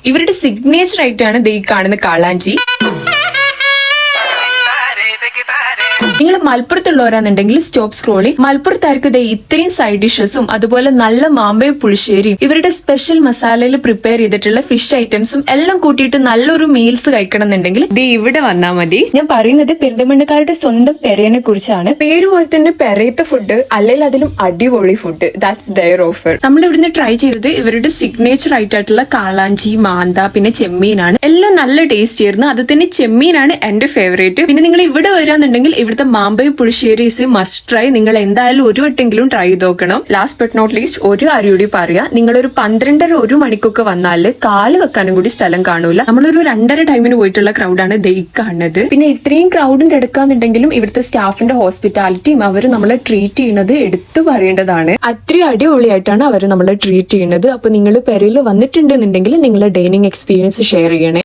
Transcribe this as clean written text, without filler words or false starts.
ഇവരുടെ സിഗ്നേച്ചർ ആയിട്ടാണ് ദേ ഈ കാണുന്ന കാളാഞ്ചി. നിങ്ങൾ മലപ്പുറത്തുള്ളവരാണെന്നുണ്ടെങ്കിൽ സ്റ്റോപ്പ് സ്ക്രോളിംഗ്. മലപ്പുറത്താർക്ക് ദേ ഇത്രയും സൈഡ് ഡിഷസും അതുപോലെ നല്ല മാമ്പഴ പുളിശ്ശേരിയും ഇവരുടെ സ്പെഷ്യൽ മസാലയിൽ പ്രിപ്പയർ ചെയ്തിട്ടുള്ള ഫിഷ് ഐറ്റംസും എല്ലാം കൂട്ടിയിട്ട് നല്ലൊരു മീൽസ് കഴിക്കണം എന്നുണ്ടെങ്കിൽ ദേ ഇവിടെ വന്നാൽ മതി. ഞാൻ പറയുന്നത് പെരിന്തൽമണ്ണക്കാരുടെ സ്വന്തം പെരേനെ കുറിച്ചാണ്. പേര് പോലെ തന്നെ പെരയത്തെ ഫുഡ് അല്ലെങ്കിൽ അതിലും അടിപൊളി ഫുഡ്. That's there offer. നമ്മൾ ഇവിടുന്ന് ട്രൈ ചെയ്തത് ഇവരുടെ സിഗ്നേച്ചർ ആയിട്ടുള്ള കാളാഞ്ചി, മാന്ത, പിന്നെ ചെമ്മീനാണ്. എല്ലാം നല്ല ടേസ്റ്റ് ആയിരുന്നു. അത് തന്നെ ചെമ്മീനാണ് എന്റെ ഫേവറേറ്റ്. പിന്നെ നിങ്ങൾ ഇവിടെ വരാന്നുണ്ടെങ്കിൽ ഇവിടുത്തെ മാമ്പഴ പുളിശ്ശേരി ഇസ് മസ്റ്റ് ട്രൈ. നിങ്ങൾ എന്തായാലും ഒരു വട്ടെങ്കിലും ട്രൈ ചെയ്ത് നോക്കണം. ലാസ്റ്റ് ബട്ട് നോട്ട് ലീസ്റ്റ് ഒരു കാര്യം കൂടി പറയാ, നിങ്ങളൊരു 12:30 മണിക്കൊക്കെ വന്നാല് കാല് വെക്കാനും കൂടി സ്ഥലം കാണൂല. നമ്മളൊരു 2:30 ടൈമിന് പോയിട്ടുള്ള ക്രൗഡാണ് ദേ കാണുന്നത്. പിന്നെ ഇത്രയും ക്രൗഡിന്റെ എടുക്കാന്നുണ്ടെങ്കിലും ഇവിടുത്തെ സ്റ്റാഫിന്റെ ഹോസ്പിറ്റാലിറ്റിയും അവര് നമ്മളെ ട്രീറ്റ് ചെയ്യുന്നത് എടുത്തു പറയേണ്ടതാണ്. അത്രയും അടിപൊളിയായിട്ടാണ് അവര് നമ്മളെ ട്രീറ്റ് ചെയ്യുന്നത്. അപ്പൊ നിങ്ങൾ പെരയിൽ വന്നിട്ടുണ്ടെന്നുണ്ടെങ്കിൽ നിങ്ങളെ ഡൈനിങ് എക്സ്പീരിയൻസ് ഷെയർ ചെയ്യണേ.